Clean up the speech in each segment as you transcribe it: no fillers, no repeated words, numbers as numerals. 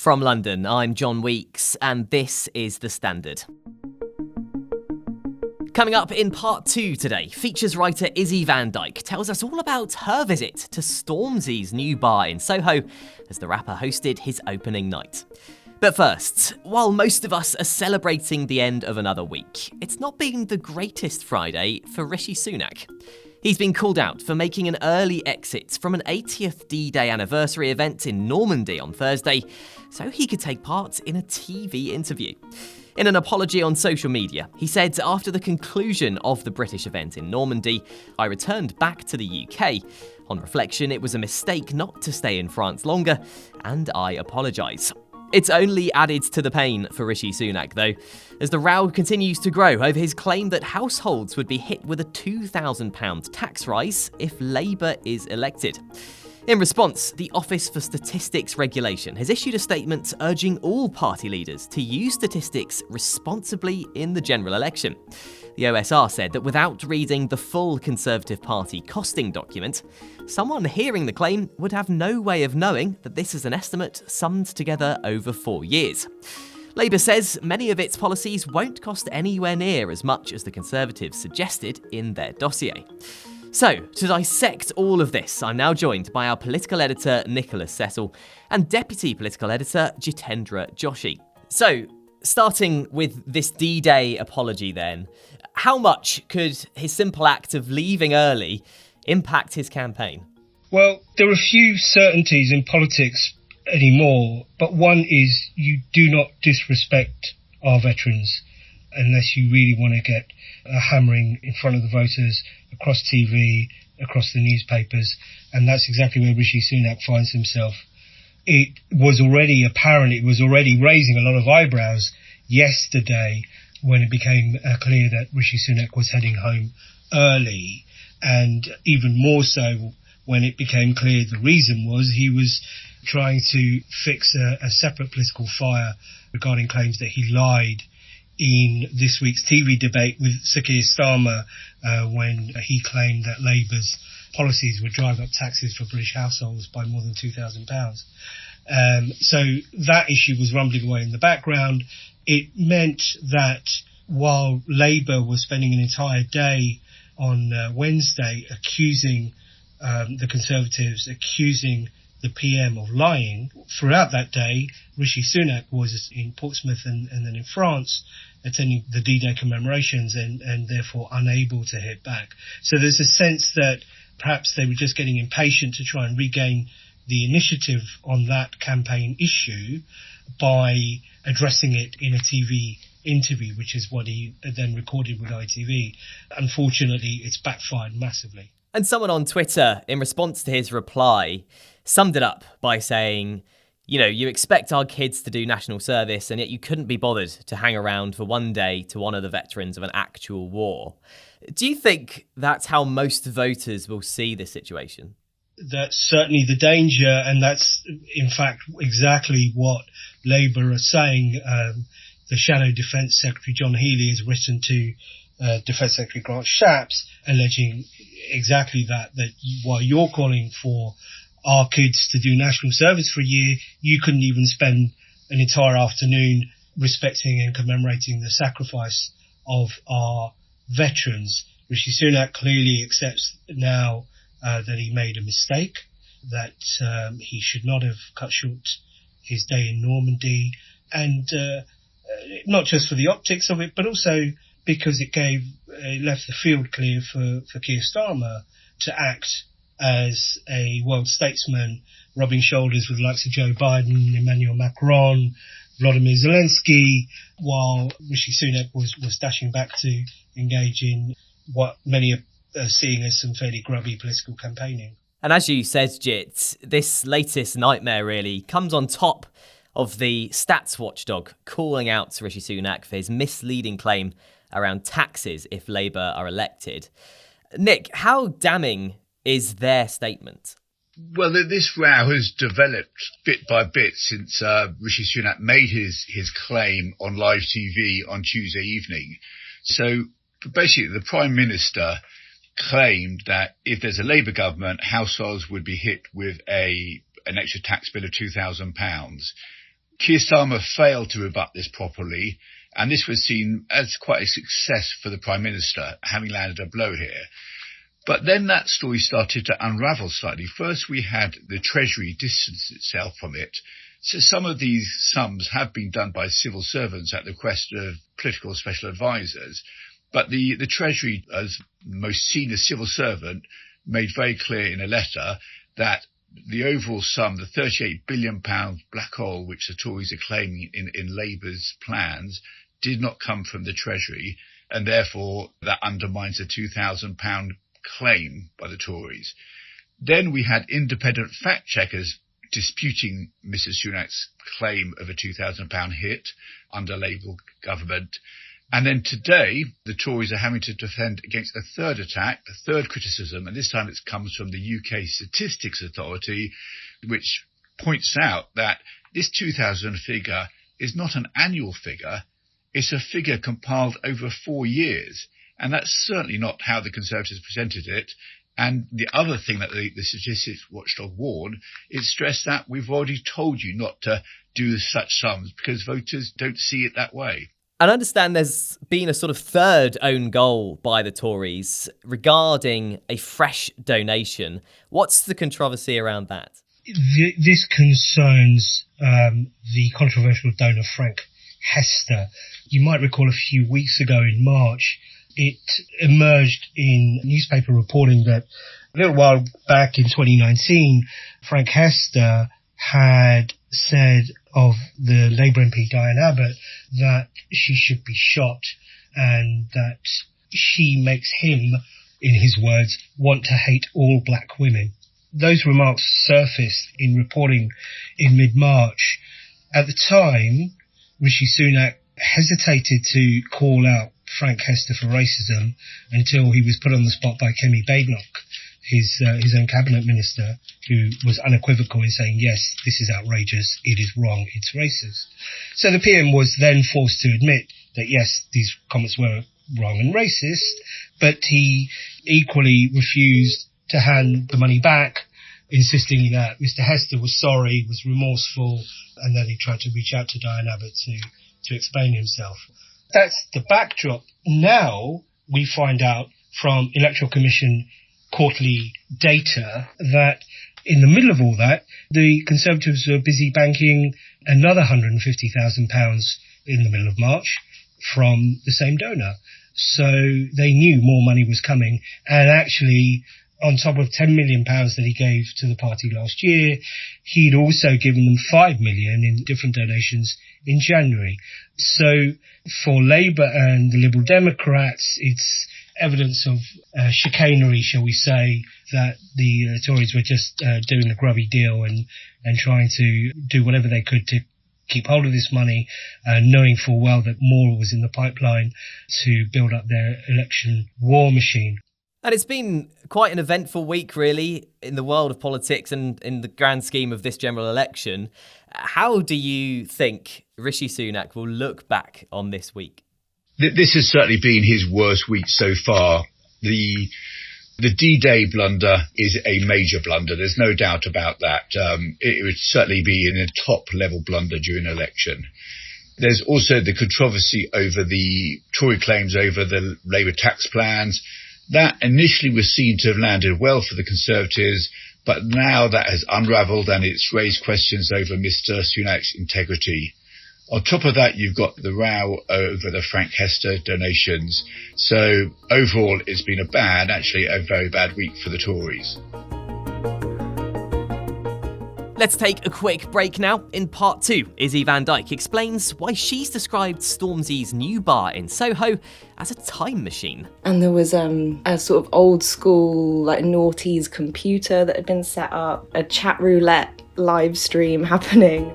From London, I'm John Weeks, and this is The Standard. Coming up in part 2 today, features writer Izzy Van Dyke tells us all about her visit to Stormzy's new bar in Soho as the rapper hosted his opening night. But first, while most of us are celebrating the end of another week, it's not been the greatest Friday for Rishi Sunak. He's been called out for making an early exit from an 80th D-Day anniversary event in Normandy on Thursday so he could take part in a TV interview. In an apology on social media, he said, after the conclusion of the British event in Normandy, I returned back to the UK. On reflection, it was a mistake not to stay in France longer, and I apologise. It's only added to the pain for Rishi Sunak, though, as the row continues to grow over his claim that households would be hit with a £2,000 tax rise if Labour is elected. In response, the Office for Statistics Regulation has issued a statement urging all party leaders to use statistics responsibly in the general election. The OSR said that without reading the full Conservative Party costing document, someone hearing the claim would have no way of knowing that this is an estimate summed together over 4 years. Labour says many of its policies won't cost anywhere near as much as the Conservatives suggested in their dossier. So, to dissect all of this, I'm now joined by our political editor, Nicholas Cecil, and deputy political editor, Jitendra Joshi. So, starting with this D-Day apology then, how much could his simple act of leaving early impact his campaign? Well, there are few certainties in politics anymore, but one is you do not disrespect our veterans unless you really want to get a hammering in front of the voters across TV, across the newspapers, and that's exactly where Rishi Sunak finds himself. It was already apparent, it was already raising a lot of eyebrows yesterday when it became clear that Rishi Sunak was heading home early, and even more so when it became clear the reason was he was trying to fix a separate political fire regarding claims that he lied in this week's TV debate with Keir Starmer when he claimed that Labour's policies would drive up taxes for British households by more than £2,000. So that issue was rumbling away in the background. It meant that while Labour was spending an entire day on Wednesday accusing the Conservatives, accusing the PM of lying, throughout that day, Rishi Sunak was in Portsmouth and then in France attending the D-Day commemorations and therefore unable to hit back. So there's a sense that perhaps they were just getting impatient to try and regain the initiative on that campaign issue by addressing it in a TV interview, which is what he then recorded with ITV. Unfortunately, it's backfired massively. And someone on Twitter, in response to his reply, summed it up by saying, you expect our kids to do national service, and yet you couldn't be bothered to hang around for one day to honour the veterans of an actual war. Do you think that's how most voters will see this situation? That's certainly the danger, and that's, in fact, exactly what Labour are saying. The Shadow Defence Secretary, John Healey, has written to Defence Secretary Grant Shapps, alleging exactly that while you're calling for our kids to do national service for a year, you couldn't even spend an entire afternoon respecting and commemorating the sacrifice of our veterans. Rishi Sunak clearly accepts now that he made a mistake, that he should not have cut short his day in Normandy, and not just for the optics of it, but also because it left the field clear for Keir Starmer to act as a world statesman, rubbing shoulders with the likes of Joe Biden, Emmanuel Macron, Volodymyr Zelensky, while Rishi Sunak was dashing back to engage in what many are seeing as some fairly grubby political campaigning. And as you said, Jit, this latest nightmare really comes on top of the stats watchdog calling out to Rishi Sunak for his misleading claim around taxes if Labour are elected. Nick, how damning is their statement? Well, this row has developed bit by bit since Rishi Sunak made his claim on live TV on Tuesday evening. So basically, the Prime Minister claimed that if there's a Labour government, households would be hit with an extra tax bill of £2,000. Keir Starmer failed to rebut this properly, and this was seen as quite a success for the Prime Minister, having landed a blow here. But then that story started to unravel slightly. First, we had the Treasury distance itself from it. So some of these sums have been done by civil servants at the request of political special advisors. But the Treasury, as most senior civil servant, made very clear in a letter that the overall sum, the £38 billion black hole which the Tories are claiming in Labour's plans, did not come from the Treasury, and therefore that undermines the £2,000 claim by the Tories. Then we had independent fact-checkers disputing Mrs Sunak's claim of a £2,000 hit under Labour government. And then today, the Tories are having to defend against a third attack, a third criticism, and this time it comes from the UK Statistics Authority, which points out that this 2000 figure is not an annual figure, it's a figure compiled over 4 years. And that's certainly not how the Conservatives presented it. And the other thing that the Statistics Watchdog warned is stress that we've already told you not to do such sums because voters don't see it that way. And I understand there's been a sort of third own goal by the Tories regarding a fresh donation. What's the controversy around that? This concerns the controversial donor Frank Hester. You might recall a few weeks ago in March, it emerged in newspaper reporting that a little while back in 2019, Frank Hester had said of the Labour MP Diane Abbott that she should be shot and that she makes him, in his words, want to hate all black women. Those remarks surfaced in reporting in mid-March. At the time, Rishi Sunak hesitated to call out Frank Hester for racism until he was put on the spot by Kemi Badenoch, his own cabinet minister, who was unequivocal in saying, yes, this is outrageous, it is wrong, it's racist. So the PM was then forced to admit that, yes, these comments were wrong and racist, but he equally refused to hand the money back, insisting that Mr Hester was sorry, was remorseful, and then he tried to reach out to Diane Abbott to explain himself. That's the backdrop. Now we find out from Electoral Commission quarterly data that in the middle of all that, the Conservatives were busy banking another £150,000 in the middle of March from the same donor. So they knew more money was coming, and actually on top of £10 million that he gave to the party last year, he'd also given them £5 million in different donations in January. So for Labour and the Liberal Democrats, it's evidence of chicanery, shall we say, that the Tories were just doing a grubby deal and trying to do whatever they could to keep hold of this money, knowing full well that more was in the pipeline to build up their election war machine. And it's been quite an eventful week, really, in the world of politics and in the grand scheme of this general election. How do you think Rishi Sunak will look back on this week? This has certainly been his worst week so far. The D-Day blunder is a major blunder. There's no doubt about that. It would certainly be in a top-level blunder during an election. There's also the controversy over the Tory claims over the Labour tax plans. That initially was seen to have landed well for the Conservatives, but now that has unravelled and it's raised questions over Mr Sunak's integrity. On top of that, you've got the row over the Frank Hester donations. So overall, it's been a very bad week for the Tories. Let's take a quick break now. In part 2, Izzy Van Dyke explains why she's described Stormzy's new bar in Soho as a time machine. And there was a sort of old school, like noughties computer that had been set up, a chat roulette live stream happening.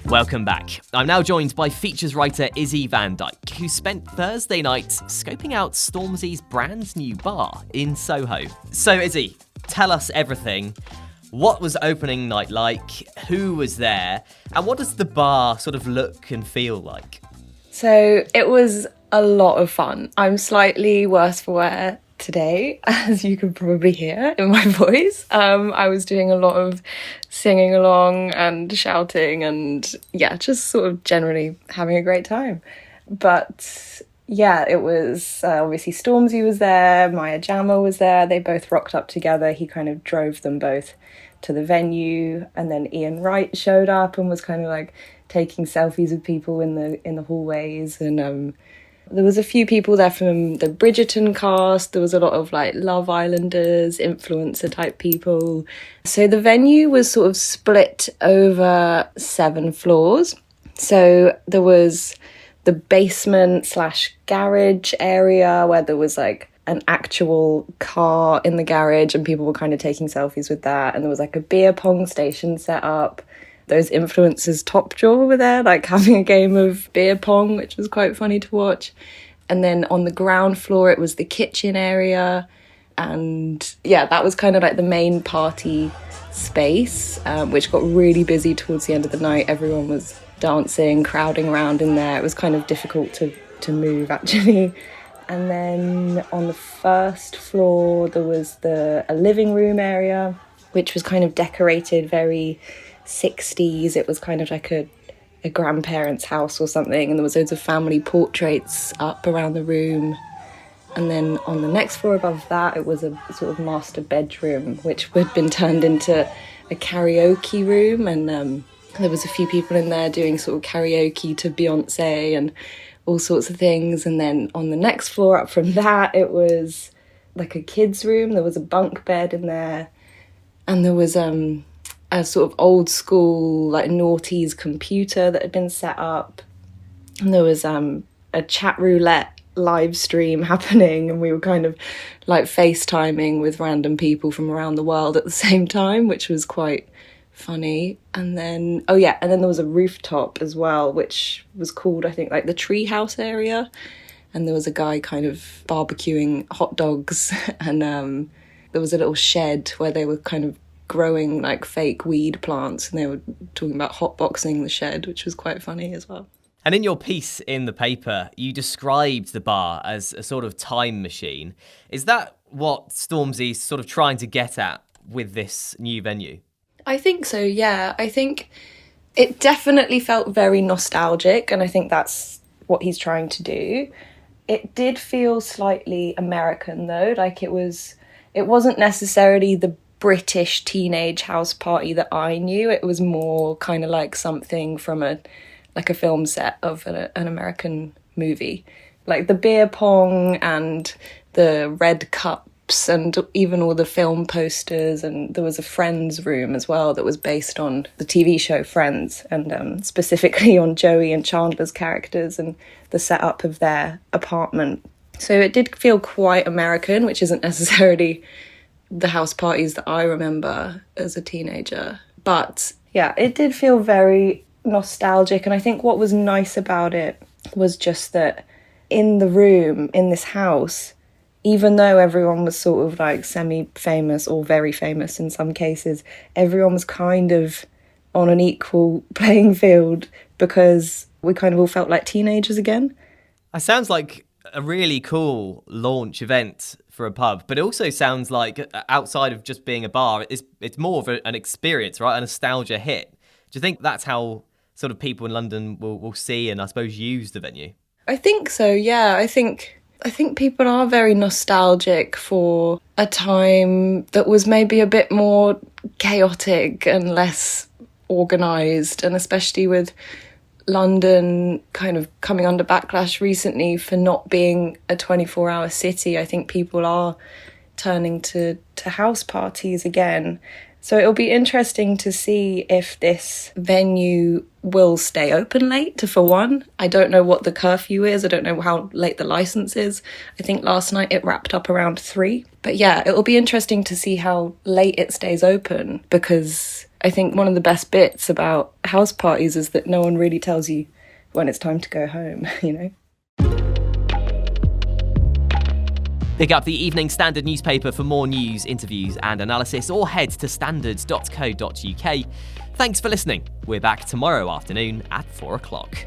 Welcome back. I'm now joined by features writer Izzy Van Dyke, who spent Thursday night scoping out Stormzy's brand new bar in Soho. So Izzy, tell us everything. What was opening night like? Who was there? And what does the bar sort of look and feel like? So it was a lot of fun. I'm slightly worse for wear today, as you can probably hear in my voice. I was doing a lot of singing along and shouting and just sort of generally having a great time. But yeah, it was obviously Stormzy was there, Maya Jama was there. They both rocked up together. He kind of drove them both to the venue, and then Ian Wright showed up and was kind of like taking selfies with people in the hallways, and there was a few people there from the Bridgerton cast. There was a lot of like Love Islanders, influencer type people. So the venue was sort of split over 7 floors. So there was the basement / garage area where there was like an actual car in the garage and people were kind of taking selfies with that. And there was like a beer pong station set up. Those influencers top drawer were there, like having a game of beer pong, which was quite funny to watch. And then on the ground floor, it was the kitchen area. And yeah, that was kind of like the main party space, which got really busy towards the end of the night. Everyone was dancing, crowding around in there. It was kind of difficult to move, actually. And then on the first floor, there was a living room area, which was kind of decorated very 60s. It was kind of like a grandparent's house or something, and there was loads of family portraits up around the room. And then on the next floor above that, it was a sort of master bedroom, which had been turned into a karaoke room, and there was a few people in there doing sort of karaoke to Beyonce and all sorts of things. And then on the next floor up from that, it was like a kid's room. There was a bunk bed in there, and there was a sort of old school like noughties computer that had been set up, and there was a chat roulette live stream happening, and we were kind of like FaceTiming with random people from around the world at the same time, which was quite funny. And then there was a rooftop as well, which was called, I think, like the treehouse area, and there was a guy kind of barbecuing hot dogs, and there was a little shed where they were kind of growing like fake weed plants, and they were talking about hotboxing the shed, which was quite funny as well. And in your piece in the paper, you described the bar as a sort of time machine. Is that what Stormzy's sort of trying to get at with this new venue? I think so, yeah. I think it definitely felt very nostalgic, and I think that's what he's trying to do. It did feel slightly American though, like it wasn't necessarily the British teenage house party that I knew. It was more kind of like something from a film set of an American movie, like the beer pong and the red cups and even all the film posters. And there was a Friends room as well that was based on the TV show Friends, and specifically on Joey and Chandler's characters and the setup of their apartment. So it did feel quite American, which isn't necessarily the house parties that I remember as a teenager. But yeah, it did feel very nostalgic. And I think what was nice about it was just that in the room, in this house, even though everyone was sort of like semi-famous or very famous in some cases, everyone was kind of on an equal playing field because we kind of all felt like teenagers again. It sounds like a really cool launch event for a pub, but it also sounds like outside of just being a bar, it's more of an experience, right? A nostalgia hit. Do you think that's how sort of people in London will see and I suppose use the venue? I think so, yeah. I think people are very nostalgic for a time that was maybe a bit more chaotic and less organised, and especially with London kind of coming under backlash recently for not being a 24-hour city. I think people are turning to house parties again. So it'll be interesting to see if this venue will stay open late, for one. I don't know what the curfew is. I don't know how late the licence is. I think last night it wrapped up around 3. But yeah, it'll be interesting to see how late it stays open, because I think one of the best bits about house parties is that no one really tells you when it's time to go home, you know? Pick up the Evening Standard newspaper for more news, interviews and analysis, or head to standards.co.uk. Thanks for listening. We're back tomorrow afternoon at 4 o'clock.